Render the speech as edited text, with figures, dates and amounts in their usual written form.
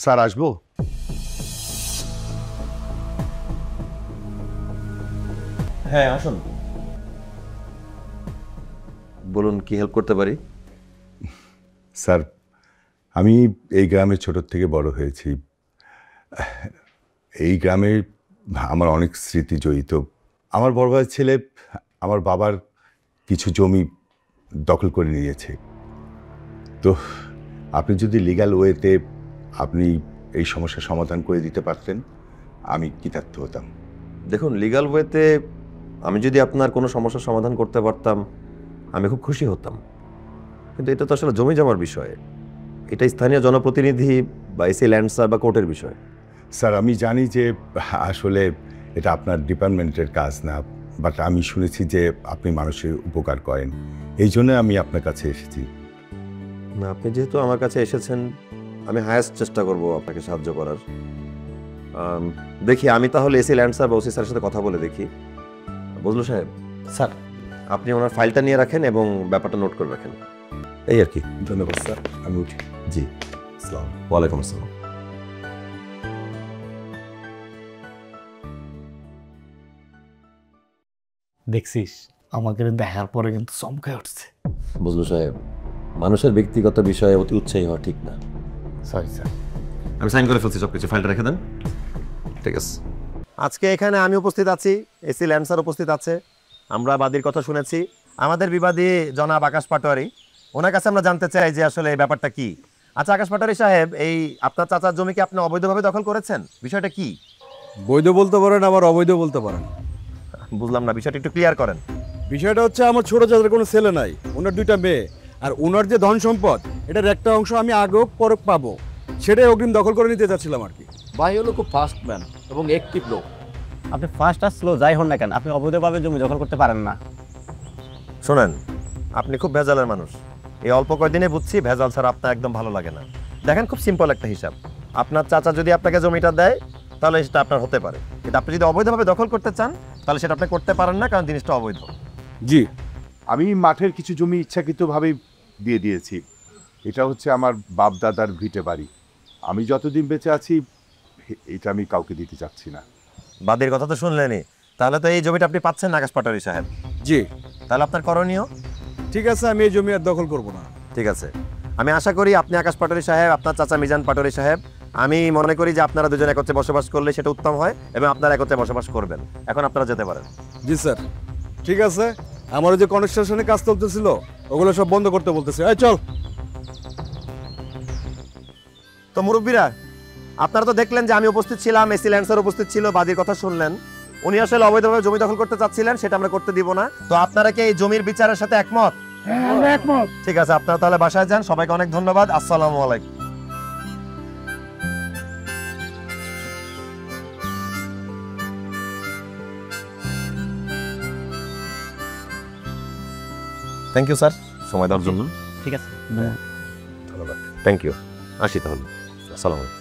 Sir আসবো? হ্যাঁ আসুন, বলুন কি হেল্প করতে পারি? স্যার, আমি এই গ্রামে ছোট থেকে বড় হয়েছি। এই গ্রামে আমার অনেক স্মৃতি জড়িত। আমার বড় ভাইয়ের ছেলে আমার বাবার কিছু জমি দখল করে নিয়েছে। তো আপনি যদি লিগ্যাল ওয়েতে আপনি এই সমস্যার সমাধান করে দিতে পারতেন, আমি কৃতার্থ হতাম। দেখুন, লিগ্যাল ওয়েতে আমি যদি আপনার কোনো সমস্যার সমাধান করতে পারতাম আমি খুব খুশি হতাম, কিন্তু এটা তো আসলে জমি জমার বিষয়, এটা স্থানীয় জনপ্রতিনিধি বা এসি ল্যান্ড সার বা কোর্টের বিষয়। স্যার, আমি জানি যে আসলে এটা আপনার ডিপার্টমেন্টের কাজ না, বাট আমি শুনেছি যে আপনি মানুষের উপকার করেন, এই জন্য আমি আপনার কাছে এসেছি। না, আপনি যেহেতু আমার কাছে এসেছেন আমি হায়েস্ট চেষ্টা করব আপনাকে সাহায্য করার। দেখি আমি তাহলে এসি ল্যান্ড সার বা ওসি স্যারের সাথে কথা বলে দেখি। বজলু সাহেব, স্যার, আপনি ওনার ফাইলটা নিয়ে রাখেন এবং ব্যাপারটা নোট করে রাখেন, এই আর কি। ধন্যবাদ স্যার, আমি উঠি। জি, আসসালাম। ওয়ালাইকুম আসসালাম। দেখছিস আমাকে দেখার পরে কিন্তু চমকে উঠছে। বজলু সাহেব, মানুষের ব্যক্তিগত বিষয়ে অতি উৎসাহী হওয়া ঠিক না। Sorry sir. আমি সাইন করে ফেলছি সব কিছু, ফাইলটা রেখে দেন। ঠিক আছে। আজকে এখানে আমি উপস্থিত আছি, এসি ল্যান্ড স্যার উপস্থিত আছে, আমরা বাদীর কথা শুনেছি। আমাদের বিবাদী জনাব আকাশ পাটোয়ারি, ওনার কাছে আমরা জানতে চাই যে আসলে এই ব্যাপারটা কি। আচ্ছা আকাশ পাটোয়ারি সাহেব, এই আপনার চাচার জমি কি আপনি অবৈধভাবে দখল করেছেন? বিষয়টা কি? বৈধ বলতে পারেন, আবার অবৈধ বলতে পারেন। বুঝলাম না, বিষয়টা একটু ক্লিয়ার করেন। বিষয়টা হচ্ছে আমার ছোট চাচার কোনো ছেলে নাই, ওনার দুইটা মেয়ে, আর ওনার যে ধন সম্পদ এটার একটা অংশ আমি আগেও পরে পাবো, সেটাই অগ্রিম দখল করে নিতে চাচ্ছিলাম আর কি। ভাই হলো খুব ফাস্ট ম্যান এবং অ্যাক্টিভ লোক। আপনি ফাস্ট আর স্লো যাই হন না কেন, আপনি অবৈধভাবে জমি দখল করতে পারেন না। শোনেন, আপনি খুব ভেজালের মানুষ, এই অল্প কয়দিনে বুঝছি ভেজাল ছাড়া আপনার একদম ভালো লাগে না। দেখেন, খুব সিম্পল একটা হিসাব, আপনার চাচা যদি আপনাকে জমিটা দেয় তাহলে সেটা আপনার হতে পারে, কিন্তু আপনি যদি অবৈধভাবে দখল করতে চান তাহলে সেটা আপনি করতে পারেন না, কারণ জিনিসটা অবৈধ। জি, আমি মাঠের কিছু জমি ইচ্ছাকৃতভাবেই দিয়ে দিয়েছি। এটা হচ্ছে আমার বাপ দাদার ভিটে বাড়ি। আমি যতদিন বেঁচে আছি এটা আমি কাউকে দিতে চাচ্ছি না। বাদীর কথা তো শুনলেনই, তাহলে তো এই জমিটা আপনি পাচ্ছেন না আকাশ পাটোয়ারি সাহেব। জি তাহলে আপনার করণীয়? ঠিক আছে, আমি এই জমি আর দখল করবো না। ঠিক আছে, আমি আশা করি আপনি আকাশ পাটোয়ারি সাহেব, আপনার চাচা মিজান পাটোয়ারি সাহেব, আমি মনে করি যে আপনারা দুজন একত্রে বসবাস করলে সেটা উত্তম হয় এবং আপনারা একত্রে বসবাস করবেন। এখন আপনারা যেতে পারেন। জি স্যার, ঠিক আছে। আমারও যে কনস্ট্রাকশনে কাজ চলতেছিল ওগুলো সব বন্ধ করতে বলতেছে। এই চল। তো মুরব্বীরা, আপনারা তো দেখলেন যে আমি উপস্থিত ছিলাম, এসি ল্যান্ড স্যার উপস্থিত ছিল, বাদীর কথা শুনলেন। উনি আসলে অবৈধভাবে জমি দখল করতে চাচ্ছিলেন, সেটা আমরা করতে দিব না। তো আপনারা কি এই জমির বিচারের সাথে একমত? আমরা একমত। ঠিক আছে, আপনারা তাহলে বাসায় যান। সবাইকে অনেক ধন্যবাদ। আসসালামু আলাইকুম। থ্যাংক ইউ স্যার, সময় দেওয়ার জন্য। ঠিক আছে। ধন্যবাদ। Thank you. আসি তাহলে। আসসালামু আলাইকুম।